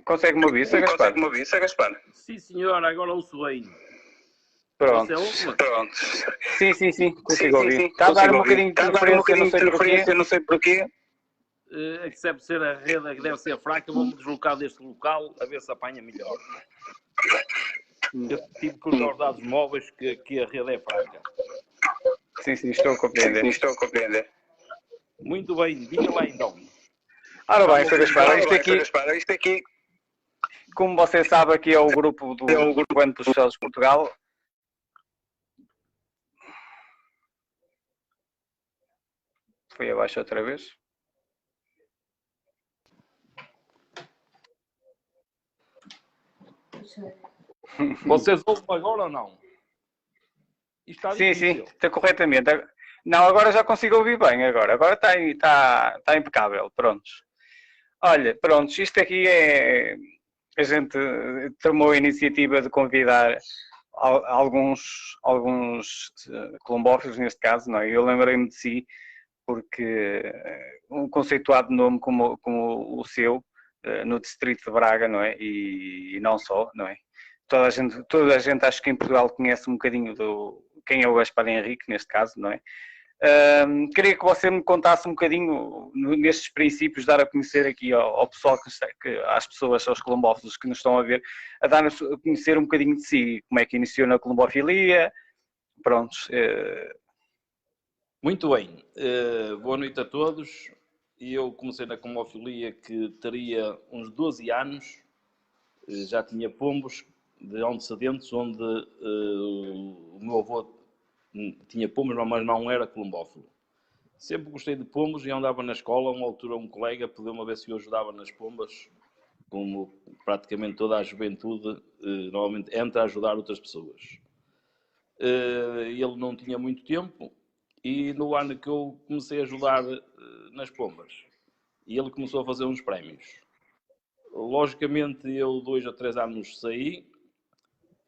Consegue-me ouvir, Sr. Gaspar? Consegue-me ouvir, Sr. Gaspar? Sim, senhora, agora ouço bem. Pronto. Você ouve? Pronto. Sim, consigo ouvir. Está a dar um bocadinho de interferência, não sei porquê. É que deve ser a rede, que deve ser fraca. Vou-me deslocar deste local a ver se apanha melhor. Eu tive que usar os dados móveis que aqui a rede é fraca. Sim, estou a compreender. Muito bem, diga lá então. Ora bem, Sr. Gaspar, isto aqui, como você sabe, aqui é o grupo do Governo dos Sociais de Portugal. Foi abaixo outra vez. Vocês ouvem agora ou não? Sim, está corretamente. Não, agora já consigo ouvir bem, agora está impecável, prontos. Olha, prontos, isto aqui é... A gente tomou a iniciativa de convidar alguns colombófilos, neste caso, não é? Eu lembrei-me de si, porque um conceituado nome como o seu, no distrito de Braga, não é? E não só, não é? Toda a gente acho que em Portugal conhece um bocadinho quem é o Gaspar Henrique, neste caso, não é? Queria que você me contasse um bocadinho nestes princípios, dar a conhecer aqui ao pessoal, às pessoas, aos colombófilos que nos estão a ver, a dar a conhecer um bocadinho de si, como é que iniciou na colombofilia, prontos. Muito bem, boa noite a todos. Eu comecei na colombofilia que teria uns 12 anos, já tinha pombos de antecedentes, onde o meu avô tinha pombos, mas não era colombófilo. Sempre gostei de pombos e andava na escola. Uma altura um colega pediu-me ver se eu ajudava nas pombas, como praticamente toda a juventude normalmente entra a ajudar outras pessoas. Ele não tinha muito tempo e no ano que eu comecei a ajudar nas pombas, ele começou a fazer uns prémios. Logicamente eu 2 ou 3 anos saí,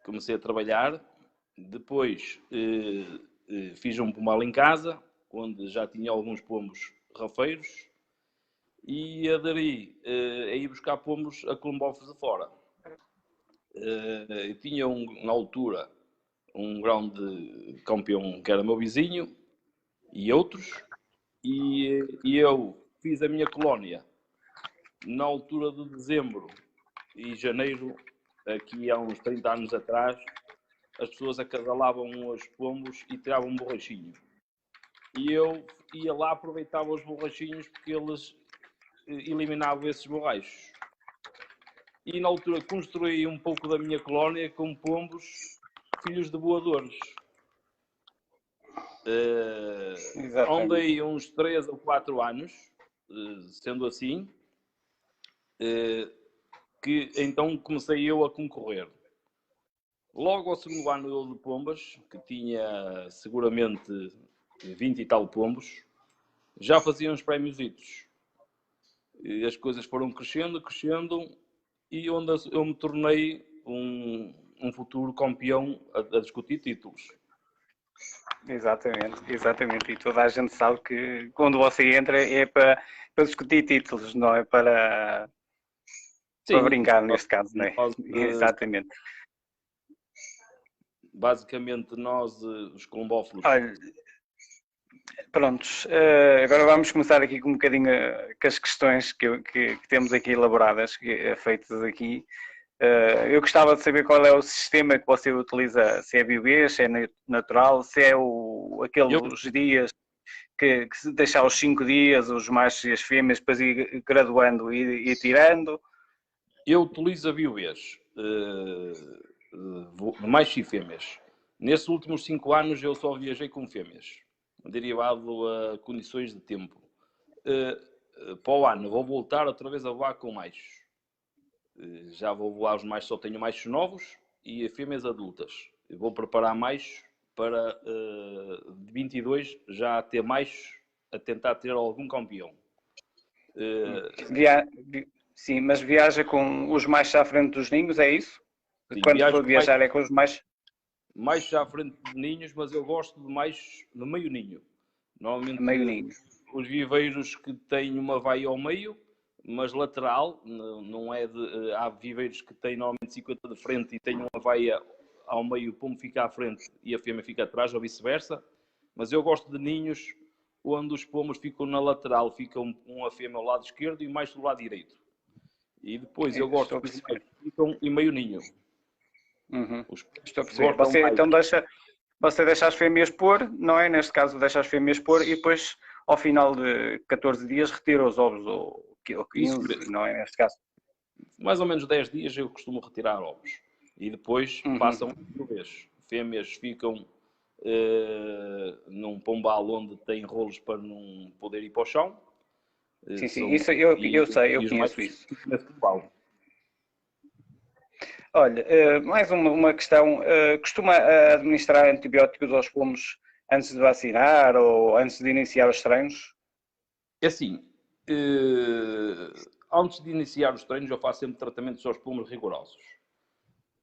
comecei a trabalhar, depois fiz um pomal em casa, onde já tinha alguns pombos rafeiros, e aderi a ir buscar pombos a colombófilos de fora. Eu tinha na altura um grande campeão que era meu vizinho e outros, e eu fiz a minha colónia na altura de dezembro e janeiro, aqui há uns 30 anos atrás. As pessoas acasalavam os pombos e tiravam um borrachinho. E eu ia lá, aproveitava os borrachinhos porque eles eliminavam esses borrachos. E na altura construí um pouco da minha colónia com pombos filhos de voadores. Andei uns 3 ou 4 anos, sendo assim, que então comecei eu a concorrer. Logo ao segundo ano eu de pombas, que tinha seguramente 20 e tal pombos, já fazia uns prémiositos. E as coisas foram crescendo, e onde eu me tornei um futuro campeão a discutir títulos. Exatamente. E toda a gente sabe que quando você entra é para discutir títulos, não é para brincar, neste caso, não é? Exatamente. Basicamente, nós, os colombófilos... Olha, prontos, agora vamos começar aqui com um bocadinho com as questões que temos aqui elaboradas, feitas aqui. Eu gostava de saber qual é o sistema que você utiliza, se é bioiês, se é natural, se é aqueles dias que se deixar os 5 dias, os machos e as fêmeas, depois ir graduando e ir tirando. Eu utilizo a bioiês, machos e fêmeas. Nesses últimos 5 anos eu só viajei com fêmeas, derivado a condições de tempo. Para o ano vou voltar outra vez a voar com machos. Já vou voar os machos, só tenho machos novos e fêmeas adultas. Eu vou preparar machos para 22 já ter machos a tentar ter algum campeão. Sim, mas viaja com os machos à frente dos ninhos, é isso? Sim, quando for viajar é com os machos? Machos à frente de ninhos, mas eu gosto de machos de meio ninho. Normalmente meio ninho. Os viveiros que têm uma vaia ao meio mas lateral, não é de... Há viveiros que têm normalmente 50 de frente e têm uma vaia ao meio, o pombo fica à frente e a fêmea fica atrás, ou vice-versa. Mas eu gosto de ninhos onde os pombos ficam na lateral, ficam uma fêmea ao lado esquerdo e mais do lado direito. E depois eu gosto que ficam em meio ninho. Estou a perceber. Você deixa as fêmeas pôr, não é? Neste caso, deixa as fêmeas pôr e depois, ao final de 14 dias, retira os ovos, ou 15, não é? Neste caso. Mais ou menos 10 dias eu costumo retirar ovos. E depois passam por vez. Fêmeas ficam num pombal onde tem rolos para não poder ir para o chão. Sim, isso eu sei, eu conheço isso. Olha, mais uma questão. Costuma administrar antibióticos aos pombos antes de vacinar ou antes de iniciar os treinos? É assim, antes de iniciar os treinos eu faço sempre tratamentos aos pombos rigorosos.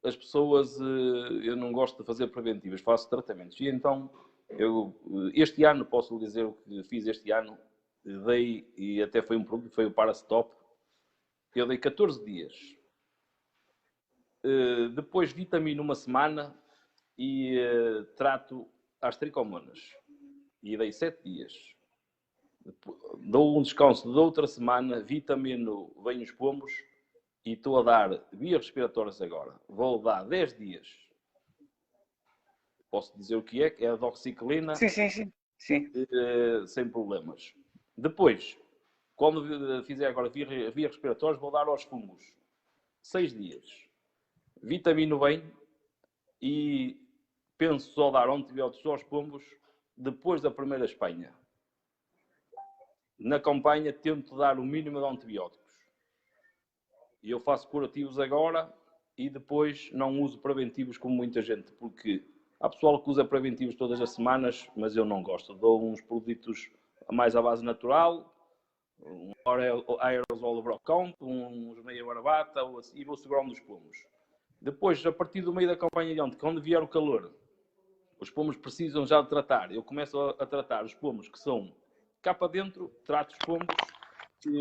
As pessoas, eu não gosto de fazer preventivas, faço tratamentos. E então, este ano, posso dizer o que fiz este ano, dei, e até foi um produto, foi o Parastop, eu dei 14 dias. Depois vitamino uma semana e trato as tricomonas. E dei 7 dias. Dou um descanso de outra semana, vitamino bem os pombos e estou a dar vias respiratórias agora. Vou dar 10 dias. Posso dizer o que é? É a doxiciclina. Sim. Sem problemas. Depois, quando fizer agora vias respiratórias, vou dar aos fungos. 6 dias. Vitamino bem e penso só dar antibióticos aos pombos depois da primeira espanha. Na campanha tento dar o mínimo de antibióticos. E eu faço curativos agora e depois não uso preventivos como muita gente, porque há pessoal que usa preventivos todas as semanas, mas eu não gosto. Dou uns produtos mais à base natural, um aerosol Brocomp, uns meia barbata e vou segurar um dos pomos. Depois, a partir do meio da campanha de ontem, quando vier o calor, os pomos precisam já de tratar. Eu começo a tratar os pomos que são cá para dentro, trato os pomos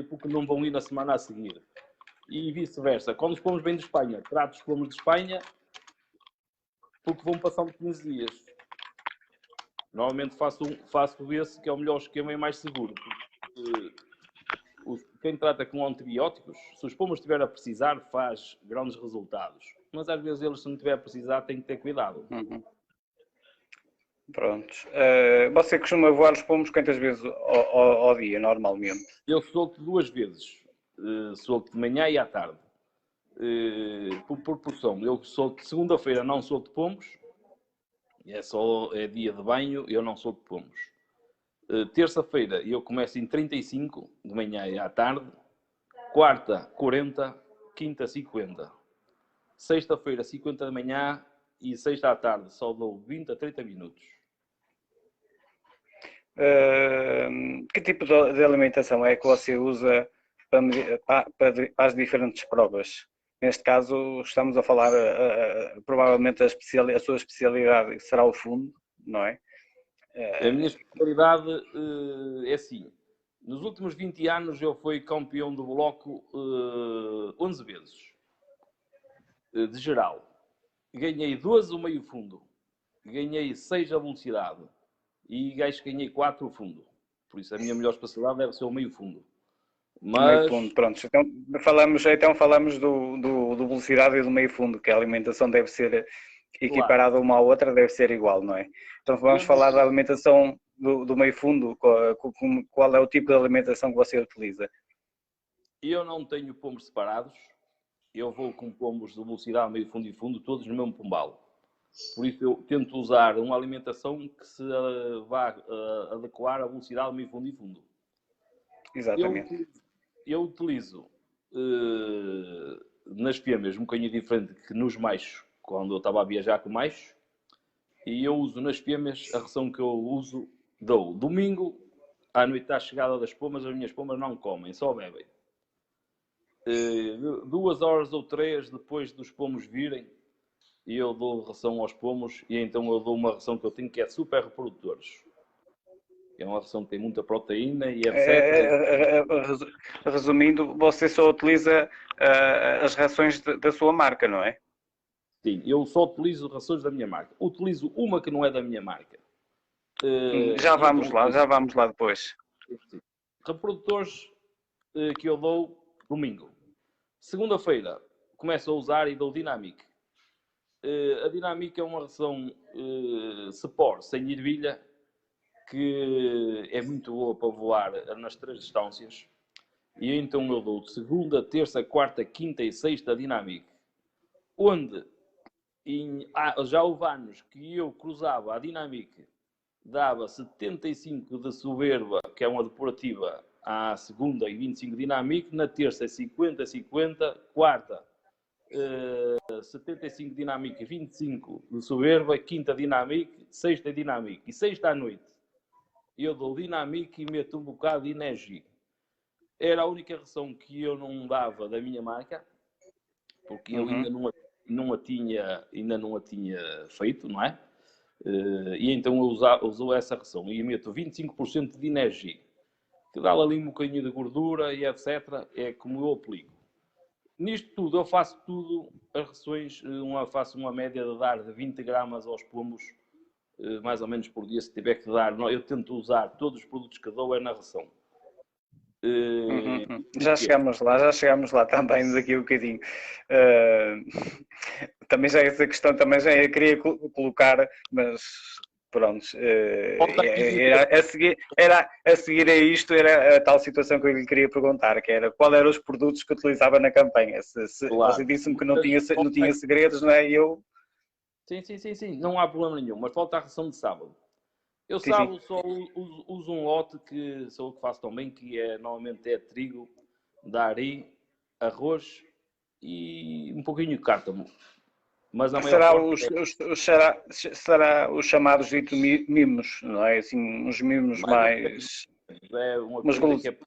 porque não vão ir na semana a seguir. E vice-versa. Quando os pomos vêm de Espanha, trato os pomos de Espanha porque vão passando 15 dias. Normalmente faço esse que é o melhor esquema e mais seguro. Porque quem trata com antibióticos, se os pomos estiver a precisar, faz grandes resultados. Mas às vezes eles, se não estiver a precisar, têm que ter cuidado. Prontos. Você costuma voar os pomos quantas vezes ao dia, normalmente? Eu solto 2 vezes. Solto de manhã e à tarde. Por proporção. Eu solto segunda-feira, não solto pomos. É dia de banho, eu não solto pomos. Terça-feira eu começo em 35, de manhã e à tarde. Quarta, 40. Quinta, 50. Sexta-feira, 50 da manhã e sexta à tarde só dou 20 a 30 minutos. Que tipo de alimentação é que você usa para as diferentes provas? Neste caso, estamos a falar, provavelmente a sua especialidade será o fundo, não é? A minha especialidade é assim. Nos últimos 20 anos eu fui campeão do bloco 11 vezes. De geral. Ganhei 12 o meio fundo. Ganhei 6 a velocidade. E acho que ganhei 4 o fundo. Por isso a minha melhor especialidade deve ser o meio fundo. Mas... Meio fundo, pronto. Então falamos do velocidade e do meio fundo, que a alimentação deve ser equiparada uma à outra, deve ser igual, não é? Então vamos falar da alimentação do meio fundo. Qual é o tipo de alimentação que você utiliza? Eu não tenho pombos separados. Eu vou com pombos de velocidade, meio fundo e fundo, todos no mesmo pombal. Por isso eu tento usar uma alimentação que se vá adequar à velocidade, meio fundo e fundo. Exatamente. Eu utilizo nas fêmeas um bocadinho diferente que nos machos, quando eu estava a viajar com machos. E eu uso nas fêmeas, a ração que eu uso, dou domingo, à noite à chegada das pombas, as minhas pombas não comem, só bebem. 2 horas ou 3 depois dos pomos virem, eu dou ração aos pomos e então eu dou uma ração que eu tenho que é super reprodutores. É uma ração que tem muita proteína e etc. Resumindo, você só utiliza as rações da sua marca, não é? Sim, eu só utilizo rações da minha marca. Utilizo uma que não é da minha marca. Já vamos lá depois. Reprodutores que eu dou domingo. Segunda-feira começo a usar e dou Dynamic. A Dynamic é uma ração Sport sem ervilha que é muito boa para voar nas 3 distâncias. E então eu dou segunda, terça, quarta, quinta e sexta Dynamic. Onde já houve anos que eu cruzava a Dynamic, dava 75 de soberba, que é uma depurativa, à segunda e 25 Dynamic, na terça 50-50, quarta 75 Dynamic, 25 de soberba, quinta Dynamic, sexta Dynamic. E sexta à noite eu dou Dynamic e meto um bocado de energia. Era a única ração que eu não dava da minha marca, porque eu ainda não a tinha feito, não é? E então eu uso essa ração e meto 25% de energia, que dá ali um bocadinho de gordura e etc. É como eu aplico. Nisto tudo, eu faço tudo, as rações, faço uma média de dar de 20 gramas aos pombos, mais ou menos por dia, se tiver que dar. Eu tento usar todos os produtos que dou na ração. Já chegamos lá também daqui a um bocadinho. Também já essa questão também já eu queria colocar, mas pronto, era a seguir a isto, era a tal situação que eu lhe queria perguntar, que era qual eram os produtos que utilizava na campanha. Claro. Você disse-me que não tinha segredos, não é? Sim, não há problema nenhum, mas falta a ração de sábado. Eu sábado só uso um lote que sou o que faço também, que normalmente é trigo, dari, arroz e um pouquinho de cártamo. Mas a maior será os chamados dito mimos, não é? Assim, uns mimos mais... É uma coisa que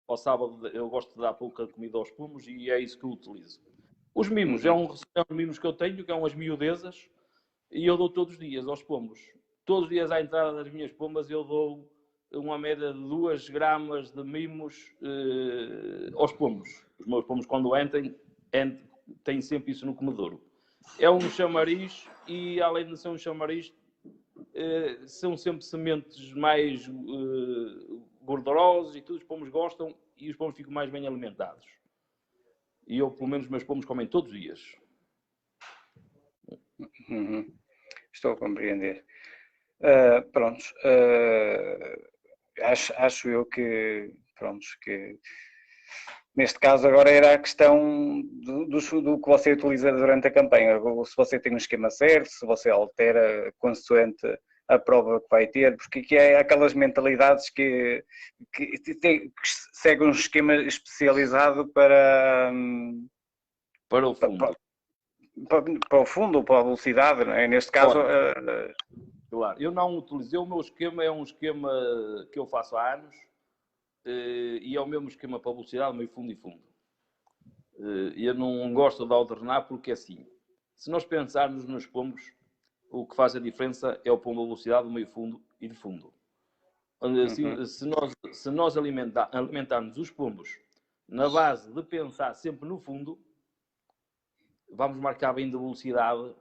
ao sábado eu gosto de dar pouca comida aos pomos e é isso que eu utilizo. Os mimos, é um mimos que eu tenho, que é umas miudezas, e eu dou todos os dias aos pomos. Todos os dias à entrada das minhas pombas eu dou uma média de 2 gramas de mimos aos pomos. Os meus pomos, quando entram, têm sempre isso no comedouro. É um chamariz e, além de ser um chamariz, são sempre sementes mais gordurosos e tudo. Os pomos gostam e os pomos ficam mais bem alimentados. E eu, pelo menos, meus pomos comem todos os dias. Estou a compreender. Prontos. Acho eu que, prontos, que neste caso agora era a questão do que você utiliza durante a campanha. Se você tem um esquema certo, se você altera consoante a prova que vai ter, porque aqui é aquelas mentalidades que seguem um esquema especializado para o fundo. Para o fundo ou para a velocidade, não é? Neste caso... Claro, eu não utilizei. O meu esquema é um esquema que eu faço há anos e é o mesmo esquema para velocidade, meio fundo e fundo. Eu não gosto de alternar porque assim, se nós pensarmos nos pombos, o que faz a diferença é o pombo de velocidade, meio fundo e de fundo. Se nós alimentarmos os pombos na base de pensar sempre no fundo, vamos marcar bem de velocidade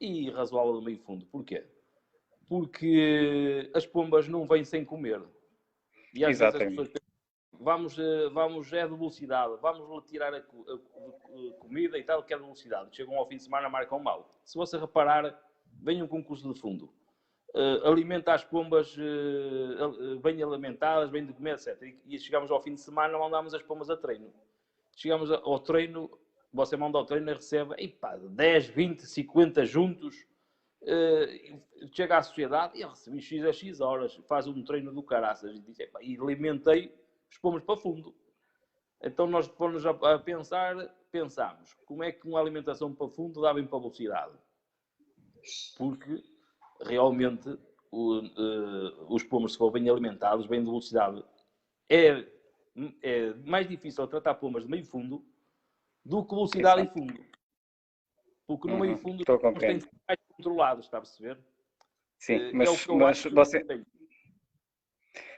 e razoável do meio fundo. Porquê? Porque as pombas não vêm sem comer. E às vezes as pessoas pensam, vamos de velocidade, vamos tirar a comida e tal, que é de velocidade. Chegam ao fim de semana, marcam mal. Se você reparar, vem um concurso de fundo. Alimenta as pombas bem alimentadas, bem de comer, etc. E chegamos ao fim de semana, mandamos as pombas a treino. Chegamos ao treino, você manda ao treino e recebe 10, 20, 50 juntos. Chega à sociedade e eu recebi X a X horas, faz um treino do caraças e diz, e alimentei os pomos para fundo. Então nós depois a pensámos como é que uma alimentação para fundo dá bem para velocidade, porque realmente os pomos, se forem bem alimentados, bem de velocidade, é mais difícil tratar pombas de meio fundo do que velocidade e fundo. Porque no meio fundo os pomos têm que ser mais controlados, está a perceber? Sim, mas você...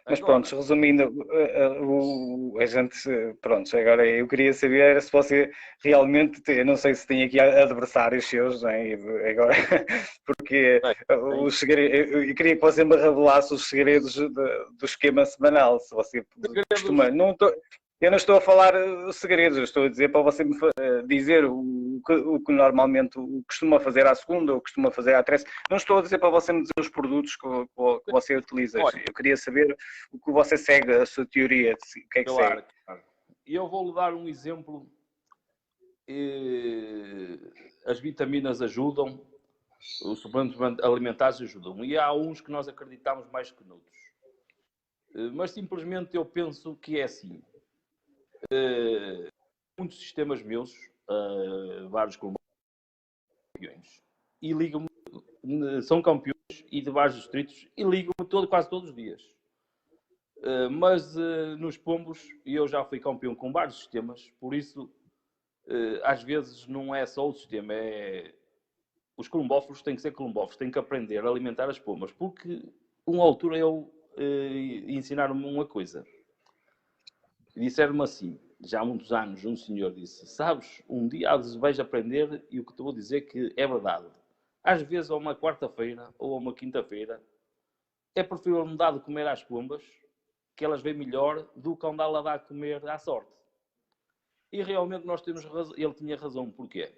Mas pronto, resumindo, a gente, pronto, agora eu queria saber se você realmente, eu não sei se tem aqui adversários seus, né, agora, porque os segredos, eu queria que você me revelasse os segredos do esquema semanal, se você costuma, eu não estou a falar segredos, eu estou a dizer para você me dizer o que normalmente costuma fazer à segunda ou costuma fazer à terça. Não estou a dizer para você me dizer os produtos que você utiliza. Olha, eu queria saber o que você segue, a sua teoria, o que é que segue. Claro. E eu vou-lhe dar um exemplo. As vitaminas ajudam, os suplementos alimentares ajudam. E há uns que nós acreditamos mais que noutros. Mas simplesmente eu penso que é assim. Muitos sistemas meus, vários campeões, e ligam-me, são campeões e de vários distritos, e ligam-me quase todos os dias. Mas nos pombos, eu já fui campeão com vários sistemas, por isso, às vezes, não é só o sistema, os colombófilos têm que ser colombófilos, têm que aprender a alimentar as pombas, porque uma altura eu ensinaram-me uma coisa. Disseram-me assim, já há muitos anos, um senhor disse, sabes, um dia vais aprender e o que te vou dizer que é verdade. Às vezes, a uma quarta-feira ou a uma quinta-feira, é preferível não dar de comer às pombas, que elas vêm melhor, do que andar a dar de comer à sorte. E realmente nós temos razão, ele tinha razão. Porquê?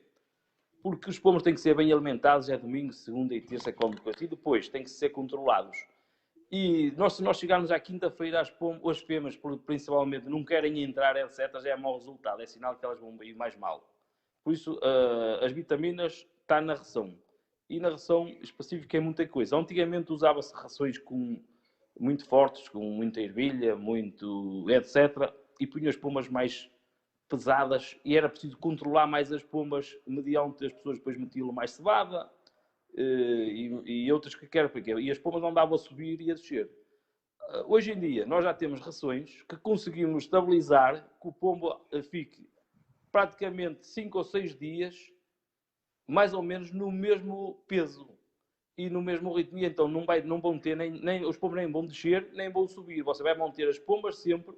Porque os pombos têm que ser bem alimentados, é domingo, segunda e terça, e depois têm que ser controlados. E se nós chegarmos à quinta-feira, as fêmeas, principalmente, não querem entrar, etc., já é mau resultado. É sinal que elas vão ir mais mal. Por isso, as vitaminas estão na ração. E na ração específica é muita coisa. Antigamente usava-se rações muito fortes, com muita ervilha, muito etc. E punha as pombas mais pesadas. E era preciso controlar mais as pombas, mediante as pessoas depois metiam mais cevada. E outras que querem, e as pombas não davam a subir e a descer. Hoje em dia, nós já temos rações que conseguimos estabilizar que o pombo fique praticamente 5 ou 6 dias, mais ou menos no mesmo peso e no mesmo ritmo. E então não vão ter, nem os pombos nem vão descer, nem vão subir. Você vai manter as pombas sempre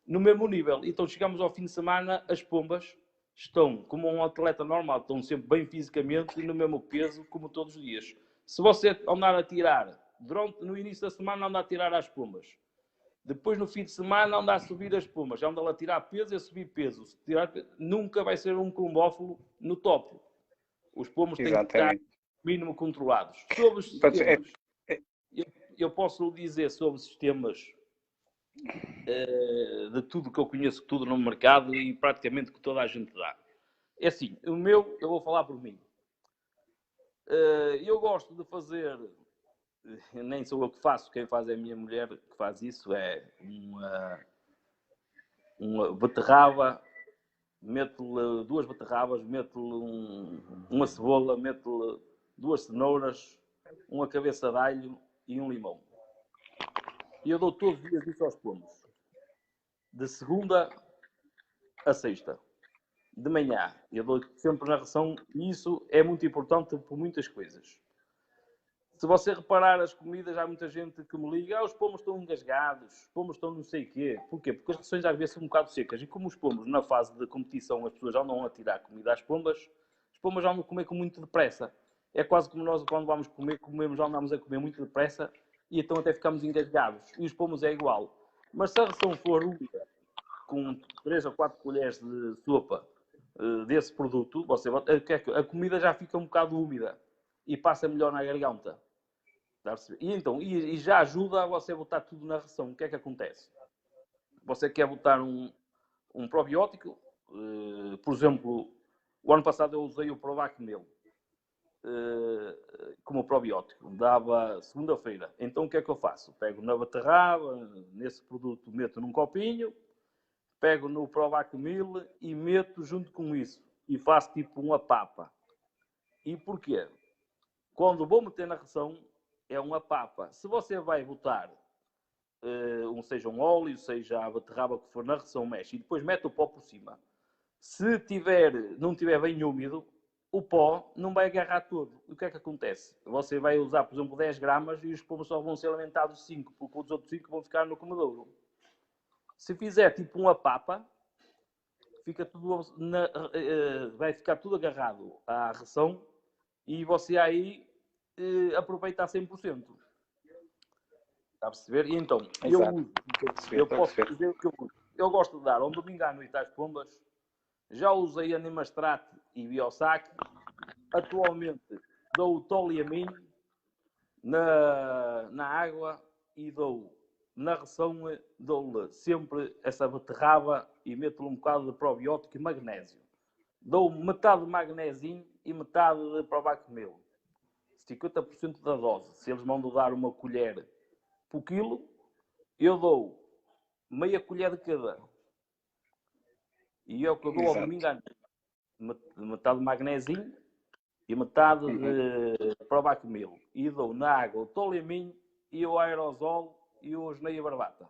no mesmo nível. Então chegamos ao fim de semana, as pombas estão como um atleta normal, estão sempre bem fisicamente e no mesmo peso como todos os dias. Se você andar a tirar, no início da semana anda a tirar as pombas, depois no fim de semana anda a subir as pombas, anda a tirar peso e a subir peso. Nunca vai ser um colombófilo no top. Os pomos têm que estar mínimo controlados. Sobre os sistemas, eu posso lhe dizer sobre sistemas de tudo que eu conheço, tudo no mercado e praticamente que toda a gente dá. É assim, o meu, eu vou falar por mim. Eu gosto de fazer, nem sou eu que faço, quem faz é a minha mulher que faz isso, é uma beterraba, meto-lhe 2 beterrabas, meto-lhe uma cebola, meto-lhe 2 cenouras, uma cabeça de alho e um limão. E eu dou todos os dias isso aos pombos. De segunda a sexta. De manhã. Eu dou sempre na ração e isso é muito importante por muitas coisas. Se você reparar as comidas, há muita gente que me liga, os pomos estão engasgados, os pomos estão não sei o quê. Porquê? Porque as rações às vezes são um bocado secas. E como os pomos, na fase de competição, as pessoas andam a tirar comida às pombas, as pombas andam a comer com muito depressa. É quase como nós, quando vamos comer, já andamos a comer muito depressa e então até ficamos engasgados. E os pomos é igual. Mas se a ração for úmida, com 3 ou 4 colheres de sopa desse produto, a comida já fica um bocado úmida e passa melhor na garganta. E então, e já ajuda a você botar tudo na ração. O que é que acontece? Você quer botar um probiótico, por exemplo, o ano passado eu usei o Provac Mil como probiótico, dava segunda-feira. Então o que é que eu faço? Pego na beterraba, nesse produto meto num copinho, pego no Provac Mil e meto junto com isso. E faço tipo uma papa. E porquê? Quando vou meter na ração, é uma papa. Se você vai botar, seja um óleo, seja a beterraba que for na ração, mexe e depois mete o pó por cima. Se não tiver bem úmido, o pó não vai agarrar todo. O que é que acontece? Você vai usar, por exemplo, 10 gramas e os pombos só vão ser alimentados 5, porque os outros 5 vão ficar no comedouro. Se fizer tipo uma papa, fica tudo vai ficar tudo agarrado à ração e você aí aproveita a 100%. Está a perceber? E então, eu posso dizer que eu gosto de dar um domingo à noite às pombas. Já usei Animastrat e Biosac. Atualmente dou o Toliamin na água e dou na ração, dou-lhe sempre essa beterraba e meto-lhe um bocado de probiótico e magnésio. Dou metade de magnésinio e metade de Probacmil. 50% da dose. Se eles mandam dar uma colher por quilo, eu dou meia colher de cada. E é o que eu dou ao domingo à noite. Metade de magnésinio e metade de Probacmil. E dou na água o Toliamin e o aerosol e o geneia barbata.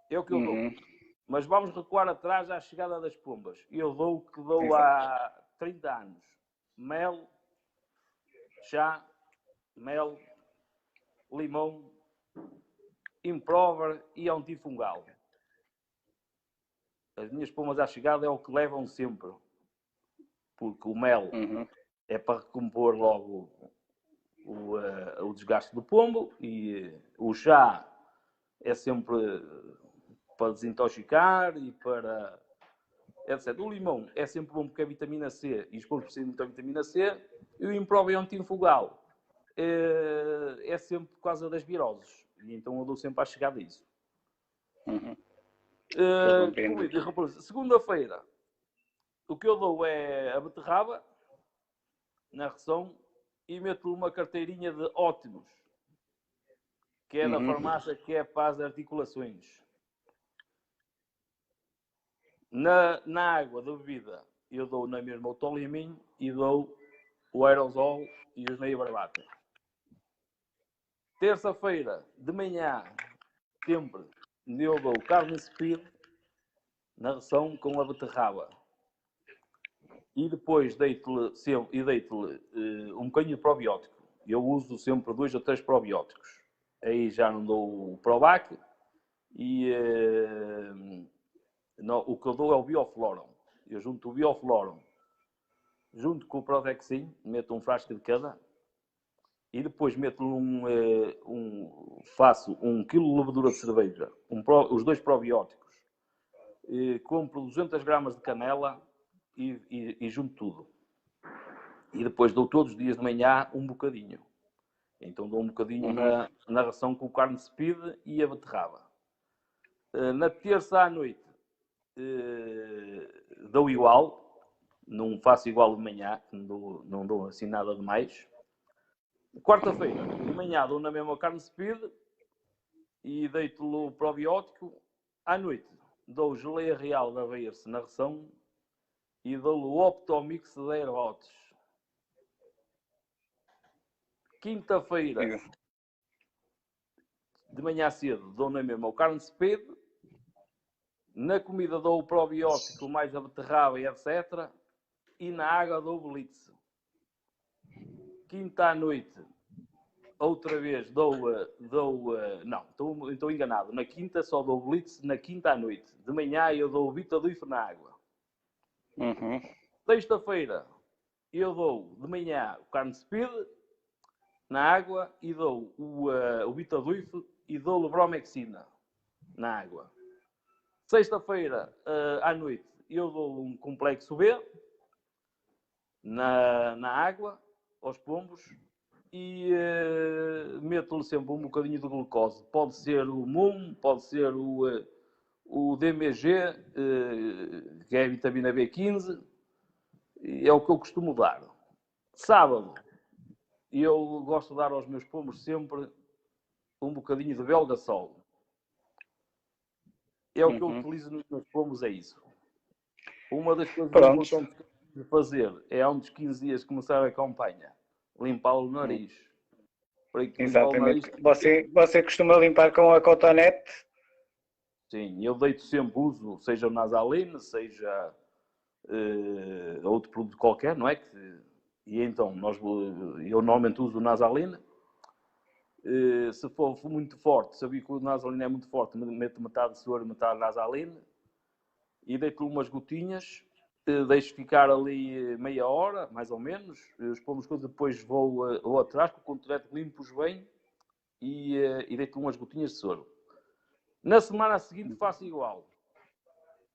É o que eu dou. Mas vamos recuar atrás à chegada das pombas. Eu dou o que dou há 30 anos. Mel, chá, mel, limão, improver e antifungal. As minhas pombas à chegada é o que levam sempre. Porque o mel é para recompor logo o desgaste do pombo e o chá é sempre para desintoxicar e para etc. O limão é sempre bom porque é vitamina C e os pombos precisam de muita vitamina C e o improver antifungal é sempre por causa das viroses e então eu dou sempre à chegada isso. Segunda-feira o que eu dou é a beterraba na ração e meto uma carteirinha de ótimos, que é da farmácia, que é para as articulações. Na água da bebida, eu dou na mesma o Toliamin e dou o aerosol e o geneia barbata. Terça-feira, de manhã, sempre, eu dou carne speed na ração com a beterraba. E depois deito-lhe um bocadinho de probiótico. Eu uso sempre 2 ou 3 probióticos. Aí já não dou o Probac. E o que eu dou é o Biofloron. Eu junto o Biofloron junto com o Protexin, meto um frasco de cada. E depois meto faço 1 kg de levedura de cerveja, os 2 probióticos. Compro 200 gramas de canela. E junto tudo. E depois dou todos os dias de manhã um bocadinho. Então dou um bocadinho na ração com o carne speed e a beterraba. Na terça à noite dou igual. Não faço igual de manhã. Não dou assim nada de mais. Quarta-feira, de manhã dou na mesma carne speed e deito-lhe o probiótico. À noite dou geleia real da Beierse na ração e dou-lhe o Optomix da Aerobots. Quinta-feira, de manhã cedo, dou na mesma o carne speed. Na comida dou o probiótico, mais a beterraba e etc. E na água dou o Blitz. Quinta à noite, outra vez não, estou enganado. Na quinta só dou o Blitz, na quinta à noite. De manhã eu dou o Vitadif na água. Sexta-feira eu dou de manhã o carne speed na água e dou o Vitadif e dou o Bromexina na água. Sexta-feira à noite eu dou um complexo B na água aos pombos e meto-lhe sempre um bocadinho de glucose. Pode ser o MUM, pode ser o DMG, que é a vitamina B15. É o que eu costumo dar. Sábado, eu gosto de dar aos meus pombos sempre um bocadinho de Belgasol. É o que eu utilizo nos meus pombos, é isso. Uma das coisas importantes de fazer é, há uns 15 dias, começar a campanha. Limpar o nariz. Exatamente. Você costuma limpar com a cotonete? Sim, eu deito sempre, uso, seja o Nasaline, seja outro produto qualquer, não é? E então, eu normalmente uso o Nasalina. Se for muito forte, sabia que o Nasalina é muito forte, meto metade de soro, metade de Nasalina e deito umas gotinhas, deixo ficar ali meia hora, mais ou menos, os pomos coisas, depois vou atrás, com o cotonete limpo-os bem e deito umas gotinhas de soro. Na semana seguinte faço igual.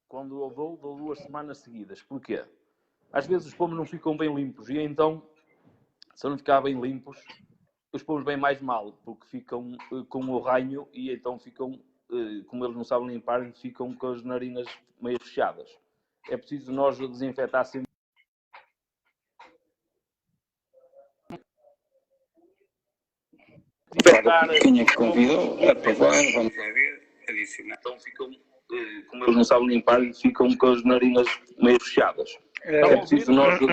Quando eu dou 2 semanas seguidas. Porquê? Às vezes os pomos não ficam bem limpos e então, se não ficar bem limpos, os pomos bem mais mal, porque ficam com o ranho e então ficam, como eles não sabem limpar, ficam com as narinas meio fechadas. É preciso nós desinfetar sempre. Quem é que convidou? Apesar, vamos ver, adicionar. Então ficam, como eles não sabem limpar, ficam com as narinas meio fechadas. É preciso nós não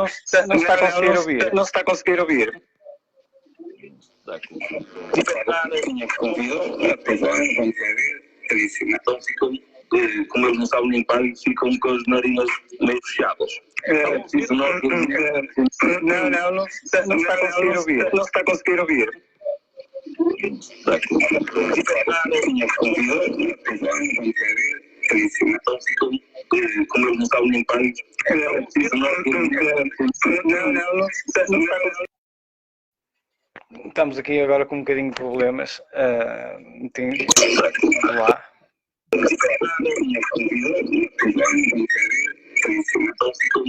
se está a conseguir ouvir. Não se está a conseguir ouvir. Quem é que convidou? Apesar, vamos ver, adicionar. Então ficam, como eles não sabem limpar, ficam com as narinas meio fechadas. É preciso nós não se está a conseguir ouvir. Não se está a conseguir ouvir. Quem é que convidou? Apesar, vamos ver, adicionar. Então ficam, como eles não sabem limpar, é preciso nós não se está a conseguir. Estamos aqui agora com um bocadinho de problemas. Lá. Quem é que convidou? Apesar, vamos ver, adicionar. Então ficam